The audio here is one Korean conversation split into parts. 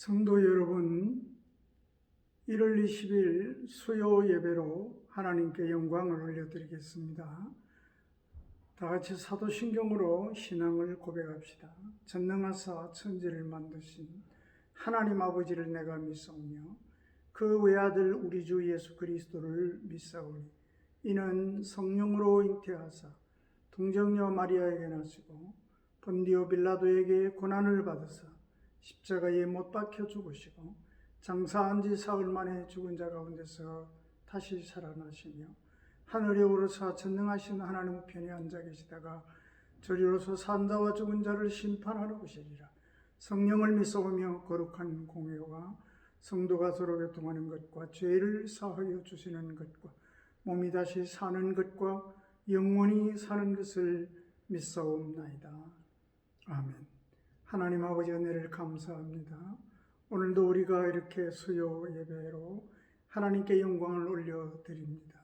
성도 여러분, 1월 20일 수요 예배로 하나님께 영광을 올려드리겠습니다. 다 같이 사도신경으로 신앙을 고백합시다. 전능하사 천지를 만드신 하나님 아버지를 내가 믿사오며 그 외아들 우리 주 예수 그리스도를 믿사오니 이는 성령으로 잉태하사 동정녀 마리아에게 나시고 본디오 빌라도에게 고난을 받으사 십자가에 못 박혀 죽으시고 장사한 지 사흘 만에 죽은 자 가운데서 다시 살아나시며 하늘에 오르사 전능하신 하나님 우편에 앉아 계시다가 저리로서 산 자와 죽은 자를 심판하러 오시리라. 성령을 믿사오며 거룩한 공회와 성도가 서로 교통하는 것과 죄를 사하여 주시는 것과 몸이 다시 사는 것과 영원히 사는 것을 믿사옵나이다. 아멘. 하나님 아버지 은혜를 감사합니다. 오늘도 우리가 이렇게 수요 예배로 하나님께 영광을 올려드립니다.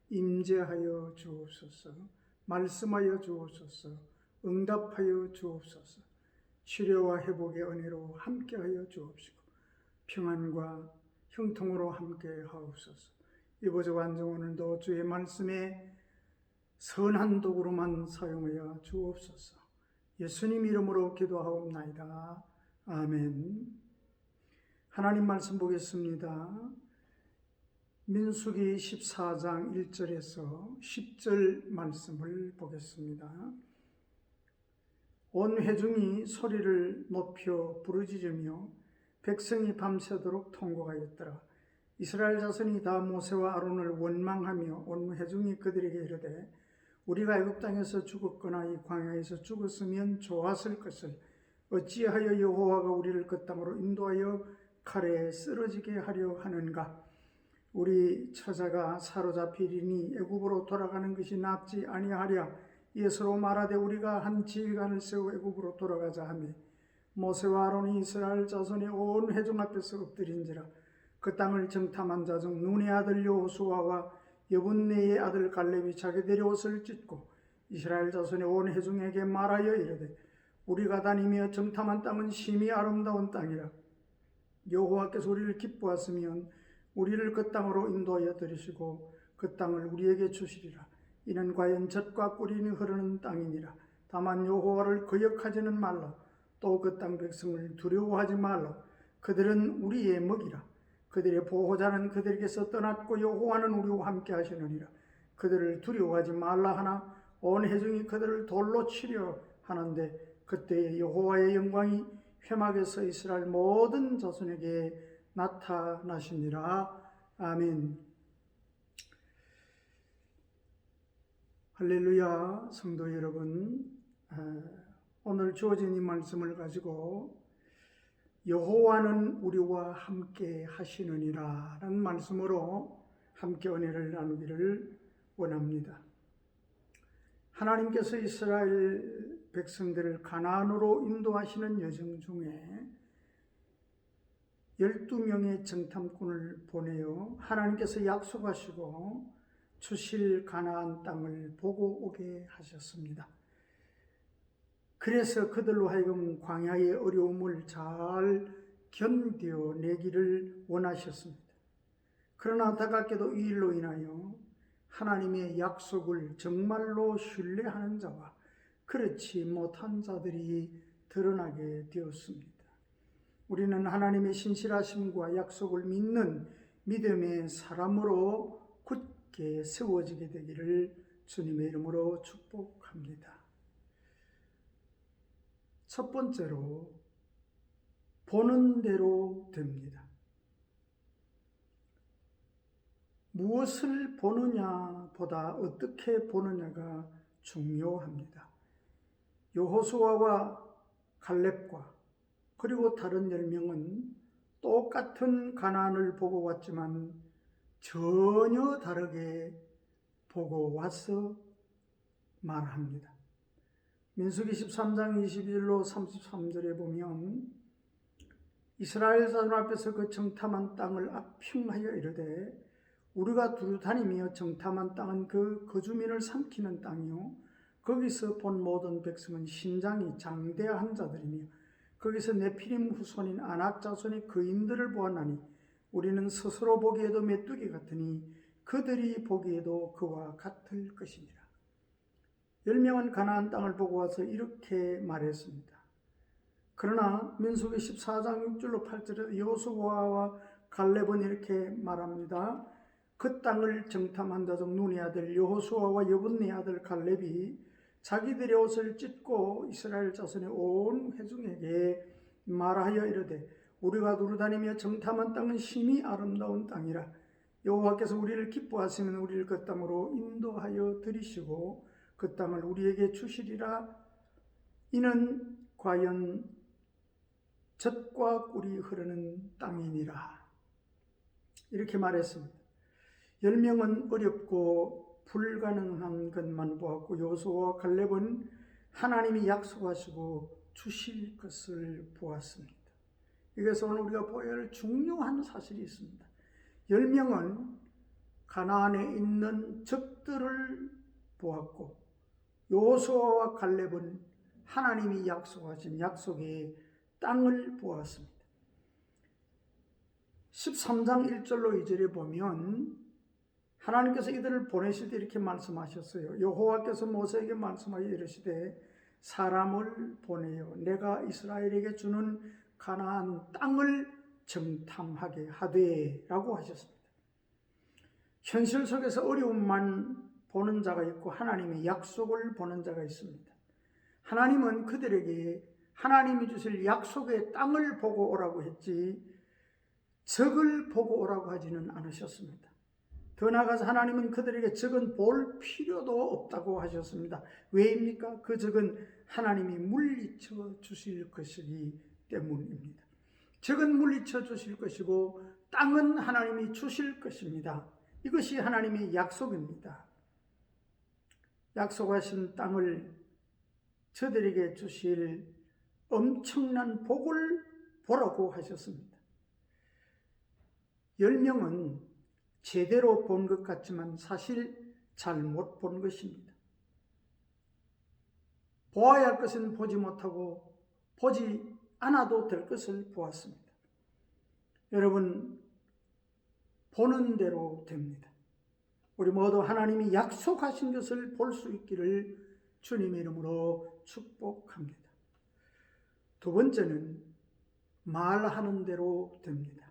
임재하여 주옵소서, 말씀하여 주옵소서, 응답하여 주옵소서, 치료와 회복의 은혜로 함께하여 주옵시고 평안과 형통으로 함께하옵소서. 이 보좌관정 오늘도 주의 말씀에 선한 도구로만 사용하여 주옵소서. 예수님 이름으로 기도하옵나이다. 아멘. 하나님 말씀 보겠습니다. 민수기 14장 1절에서 10절 말씀을 보겠습니다. 온 회중이 소리를 높여 부르짖으며 백성이 밤새도록 통곡하였더라. 이스라엘 자손이 다 모세와 아론을 원망하며 온 회중이 그들에게 이르되 우리가 애굽 땅에서 죽었거나 이 광야에서 죽었으면 좋았을 것을 어찌하여 여호와가 우리를 그 땅으로 인도하여 칼에 쓰러지게 하려 하는가? 우리 처자가 사로잡히리니 애굽으로 돌아가는 것이 낫지 아니하랴. 이에 서로 말하되 우리가 한 지휘관을 세워 애굽으로 돌아가자 하며 모세와 아론이 이스라엘 자손의 온 회중 앞에서 엎드린지라. 그 땅을 정탐한 자 중 눈의 아들 여호수아와 여분네의 아들 갈렙이 자기들의 옷을 찢고 이스라엘 자손의 온 회중에게 말하여 이르되 우리가 다니며 정탐한 땅은 심히 아름다운 땅이라. 여호와께서 우리를 기뻐하시면 우리를 그 땅으로 인도하여 들이시고 그 땅을 우리에게 주시리라. 이는 과연 젖과 꿀이 흐르는 땅이니라. 다만 여호와를 거역하지는 말라. 또 그 땅 백성을 두려워하지 말라. 그들은 우리의 먹이라. 그들의 보호자는 그들에게서 떠났고 여호와는 우리와 함께 하시느니라. 그들을 두려워하지 말라 하나 온 회중이 그들을 돌로 치려 하는데 그때 여호와의 영광이 회막에서 이스라엘 모든 자손에게 나타나시니라. 아멘. 할렐루야. 성도 여러분, 오늘 주어진 이 말씀을 가지고 여호와는 우리와 함께 하시느니라 라는 말씀으로 함께 은혜를 나누기를 원합니다. 하나님께서 이스라엘 백성들을 가나안으로 인도하시는 여정 중에 12명의 정탐꾼을 보내어 하나님께서 약속하시고 주실 가나안 땅을 보고 오게 하셨습니다. 그래서 그들로 하여금 광야의 어려움을 잘 견뎌내기를 원하셨습니다. 그러나 안타깝게도 이 일로 인하여 하나님의 약속을 정말로 신뢰하는 자와 그렇지 못한 자들이 드러나게 되었습니다. 우리는 하나님의 신실하심과 약속을 믿는 믿음의 사람으로 굳게 세워지게 되기를 주님의 이름으로 축복합니다. 첫 번째로 보는 대로 됩니다. 무엇을 보느냐보다 어떻게 보느냐가 중요합니다. 여호수아와 갈렙과 그리고 다른 10명은 똑같은 가나안을 보고 왔지만 전혀 다르게 보고 와서 말합니다. 민수기 13장 21로 33절에 보면 이스라엘 자손 앞에서 그 정탐한 땅을 악평하여 이르되 우리가 두루 다니며 정탐한 땅은 그 거주민을 삼키는 땅이요 거기서 본 모든 백성은 신장이 장대한 자들이며 거기서 네피림 후손인 아낙 자손의 거인들을 보았나니 우리는 스스로 보기에도 메뚜기 같으니 그들이 보기에도 그와 같을 것이니라. 10명은 가나안 땅을 보고 와서 이렇게 말했습니다. 그러나 민수기 14장 6절로 8절에 여호수아와 갈렙은 이렇게 말합니다. 그 땅을 정탐한 자 중 눈의 아들 여호수아와 여분네 아들 갈렙이 자기들의 옷을 찢고 이스라엘 자손의 온 회중에게 말하여 이르되 우리가 두루다니며 정탐한 땅은 심히 아름다운 땅이라. 여호와께서 우리를 기뻐하시면 우리를 그 땅으로 인도하여 들이시고 그 땅을 우리에게 주시리라. 이는 과연 젖과 꿀이 흐르는 땅이니라. 이렇게 말했습니다. 10명은 어렵고 불가능한 것만 보았고 여호수아와 갈렙은 하나님이 약속하시고 주실 것을 보았습니다. 이것은 오늘 우리가 보아야 할 중요한 사실이 있습니다. 10명은 가나안에 있는 적들을 보았고 여호수아와 갈렙은 하나님이 약속하신 약속의 땅을 보았습니다. 13장 1절로 2절에 보면 하나님께서 이들을 보내실 때 이렇게 말씀하셨어요. 여호와께서 모세에게 말씀하여 이르시되 사람을 보내어 내가 이스라엘에게 주는 가나안 땅을 정탐하게 하되 라고 하셨습니다. 현실 속에서 어려움만 보는 자가 있고 하나님의 약속을 보는 자가 있습니다. 하나님은 그들에게 하나님이 주실 약속의 땅을 보고 오라고 했지 적을 보고 오라고 하지는 않으셨습니다. 더 나아가서 하나님은 그들에게 적은 볼 필요도 없다고 하셨습니다. 왜입니까? 그 적은 하나님이 물리쳐 주실 것이기 때문입니다. 적은 물리쳐 주실 것이고 땅은 하나님이 주실 것입니다. 이것이 하나님의 약속입니다. 약속하신 땅을 저들에게 주실 엄청난 복을 보라고 하셨습니다. 10명은 제대로 본 것 같지만 사실 잘못 본 것입니다. 보아야 할 것은 보지 못하고 보지 않아도 될 것을 보았습니다. 여러분, 보는 대로 됩니다. 우리 모두 하나님이 약속하신 것을 볼 수 있기를 주님의 이름으로 축복합니다. 두 번째는 말하는 대로 됩니다.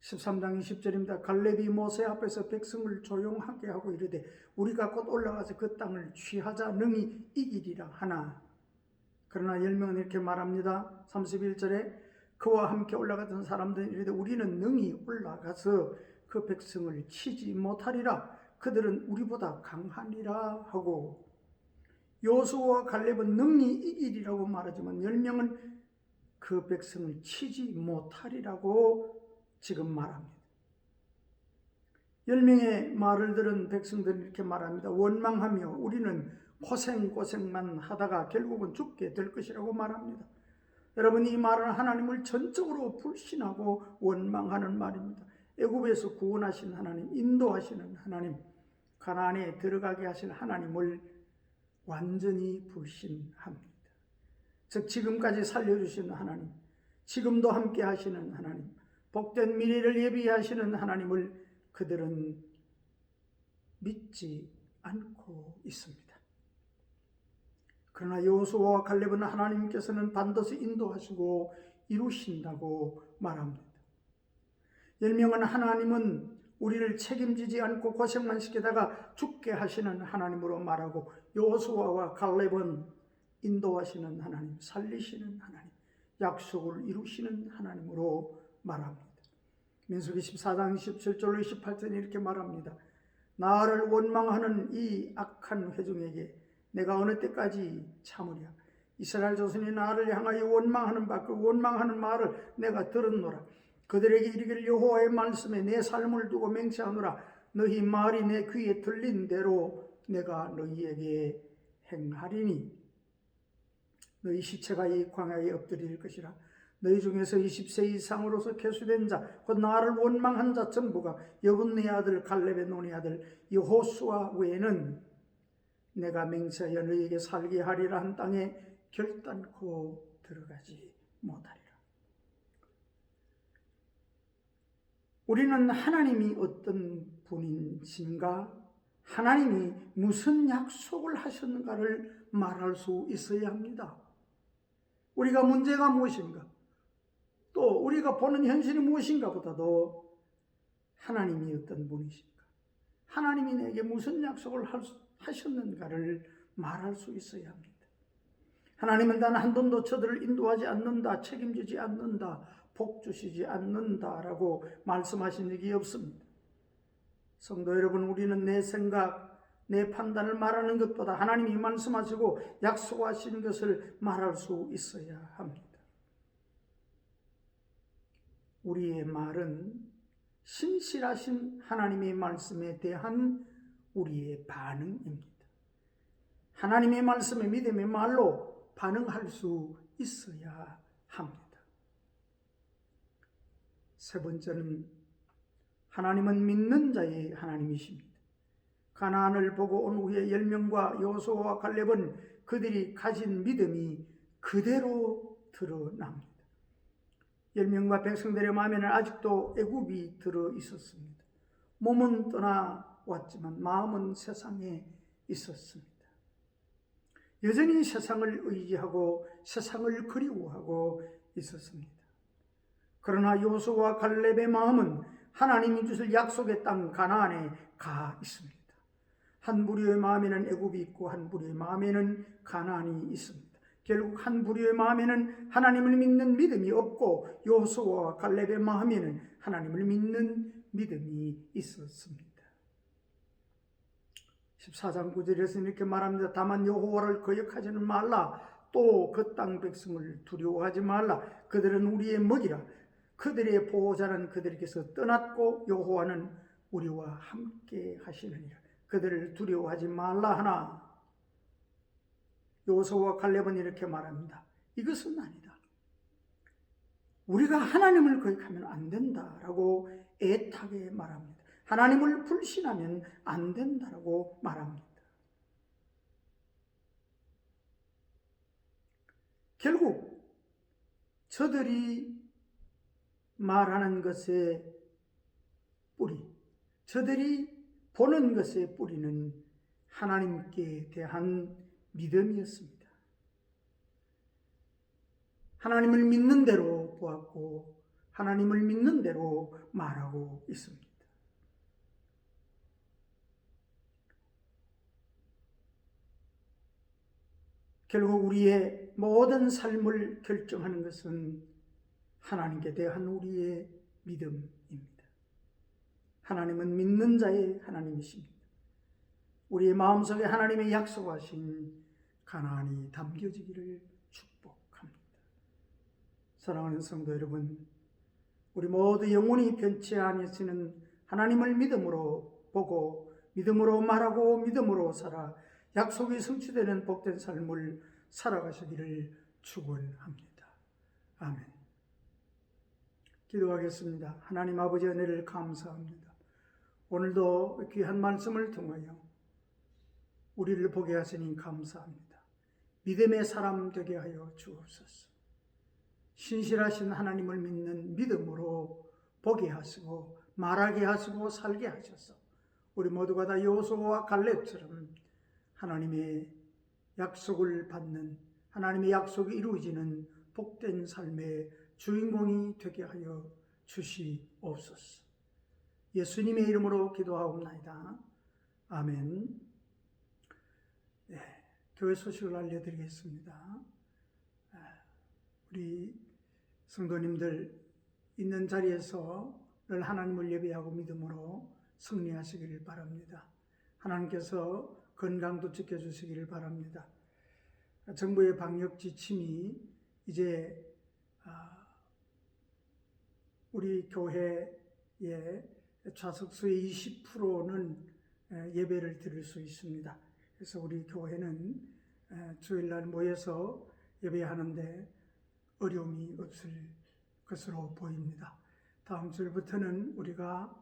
13장 20절입니다. 갈렙이 모세 앞에서 백성을 조용하게 하고 이르되 우리가 곧 올라가서 그 땅을 취하자 능히 이기리라 하나. 그러나 10명은 이렇게 말합니다. 31절에 그와 함께 올라가던 사람들은 이르되 우리는 능히 올라가서 그 백성을 치지 못하리라. 그들은 우리보다 강하니라 하고 여호수아와 갈렙은 능히 이기리라고 말하지만 10명은 그 백성을 치지 못하리라고 지금 말합니다. 10명의 말을 들은 백성들은 이렇게 말합니다. 원망하며 우리는 고생만 하다가 결국은 죽게 될 것이라고 말합니다. 여러분, 이 말은 하나님을 전적으로 불신하고 원망하는 말입니다. 애굽에서 구원하신 하나님, 인도하시는 하나님, 가나안에 들어가게 하실 하나님을 완전히 불신합니다. 즉 지금까지 살려주신 하나님, 지금도 함께 하시는 하나님, 복된 미래를 예비하시는 하나님을 그들은 믿지 않고 있습니다. 그러나 여호수아와 갈렙은 하나님께서는 반드시 인도하시고 이루신다고 말합니다. 10명은 하나님은 우리를 책임지지 않고 고생만 시키다가 죽게 하시는 하나님으로 말하고 여호수아와 갈렙은 인도하시는 하나님, 살리시는 하나님, 약속을 이루시는 하나님으로 말합니다. 민수기 14장 27절로 28절에 이렇게 말합니다. 나를 원망하는 이 악한 회중에게 내가 어느 때까지 참으랴. 이스라엘 자손이 나를 향하여 원망하는 바 그 원망하는 말을 내가 들었노라. 그들에게 이르기를 여호와의 말씀에 내 삶을 두고 맹세하노라. 너희 말이 내 귀에 들린 대로 내가 너희에게 행하리니 너희 시체가 이 광야에 엎드릴 것이라. 너희 중에서 20세 이상으로서 계수된 자, 곧 나를 원망한 자 전부가 여분네 아들 갈렙의 논의 아들 여호수아 외에는 내가 맹세하여 너희에게 살게 하리라 한 땅에 결단코 들어가지 못하리라. 우리는 하나님이 어떤 분이신가, 하나님이 무슨 약속을 하셨는가를 말할 수 있어야 합니다. 우리가 문제가 무엇인가, 또 우리가 보는 현실이 무엇인가 보다도 하나님이 어떤 분이신가, 하나님이 내게 무슨 약속을 하셨는가를 말할 수 있어야 합니다. 하나님은 단 한 번도 저들을 인도하지 않는다, 책임지지 않는다, 복 주시지 않는다라고 말씀하신 적이 없습니다. 성도 여러분, 우리는 내 생각, 내 판단을 말하는 것보다 하나님이 말씀하시고 약속하신 것을 말할 수 있어야 합니다. 우리의 말은 신실하신 하나님의 말씀에 대한 우리의 반응입니다. 하나님의 말씀에 믿음의 말로 반응할 수 있어야 합니다. 세 번째는 하나님은 믿는 자의 하나님이십니다. 가나안을 보고 온 후에 10명과 여호수아와 갈렙은 그들이 가진 믿음이 그대로 드러납니다. 10명과 백성들의 마음에는 아직도 애굽이 들어 있었습니다. 몸은 떠나왔지만 마음은 세상에 있었습니다. 여전히 세상을 의지하고 세상을 그리워하고 있었습니다. 그러나 여호수아와 갈렙의 마음은 하나님이 주실 약속의 땅 가나안에 가 있습니다. 한 부류의 마음에는 애굽이 있고 한 부류의 마음에는 가나안이 있습니다. 결국 한 부류의 마음에는 하나님을 믿는 믿음이 없고 여호수아와 갈렙의 마음에는 하나님을 믿는 믿음이 있었습니다. 14장 9절에서 이렇게 말합니다. 다만 여호와를 거역하지는 말라. 또 그 땅 백성을 두려워하지 말라. 그들은 우리의 먹이라. 그들의 보호자는 그들에게서 떠났고 여호와는 우리와 함께 하시느니라. 그들을 두려워하지 말라 하나. 여호수아와 갈렙은 이렇게 말합니다. 이것은 아니다. 우리가 하나님을 거역하면 안 된다라고 애타게 말합니다. 하나님을 불신하면 안 된다라고 말합니다. 결국 저들이 말하는 것의 뿌리, 저들이 보는 것의 뿌리는 하나님께 대한 믿음이었습니다. 하나님을 믿는 대로 보았고 하나님을 믿는 대로 말하고 있습니다. 결국 우리의 모든 삶을 결정하는 것은 하나님께 대한 우리의 믿음입니다. 하나님은 믿는 자의 하나님이십니다. 우리의 마음속에 하나님의 약속하신 가나안이 담겨지기를 축복합니다. 사랑하는 성도 여러분, 우리 모두 영원히 변치 아니하시는 하나님을 믿음으로 보고 믿음으로 말하고 믿음으로 살아 약속이 성취되는 복된 삶을 살아가시기를 축원합니다. 아멘. 기도하겠습니다. 하나님 아버지 은혜를 감사합니다. 오늘도 귀한 말씀을 통하여 우리를 보게 하시니 감사합니다. 믿음의 사람 되게 하여 주옵소서. 신실하신 하나님을 믿는 믿음으로 보게 하시고 말하게 하시고 살게 하셔서 우리 모두가 다 여호수아와 갈렙처럼 하나님의 약속을 받는, 하나님의 약속이 이루어지는 복된 삶의 주인공이 되게 하여 주시옵소서. 예수님의 이름으로 기도하옵나이다. 아멘. 네, 교회 소식을 알려드리겠습니다. 우리 성도님들 있는 자리에서 늘 하나님을 예배하고 믿음으로 승리하시기를 바랍니다. 하나님께서 건강도 지켜주시기를 바랍니다. 정부의 방역 지침이 이제 우리 교회의 좌석수의 20%는 예배를 드릴 수 있습니다. 그래서 우리 교회는 주일날 모여서 예배하는데 어려움이 없을 것으로 보입니다. 다음 주부터는 우리가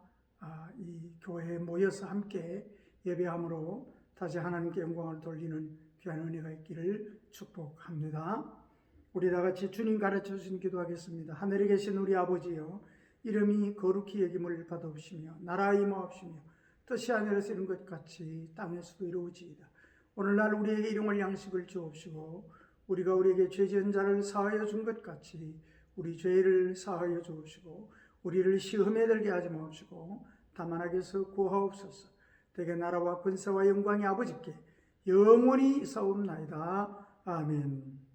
이 교회에 모여서 함께 예배함으로 다시 하나님께 영광을 돌리는 귀한 은혜가 있기를 축복합니다. 우리 다 같이 주님 가르쳐 주신 기도하겠습니다. 하늘에 계신 우리 아버지여, 이름이 거룩히 여김을 받아오시며 나라가 임하옵시며 뜻이 하늘에서 이룬 것 같이 땅에서도 이루어지이다. 오늘날 우리에게 일용할 양식을 주옵시고 우리가 우리에게 죄 지은 자를 사하여 준 것 같이 우리 죄를 사하여 주옵시고 우리를 시험에 들게 하지 마옵시고 다만 악에서 구하옵소서. 대개 나라와 권세와 영광이 아버지께 영원히 있사옵나이다. 아멘.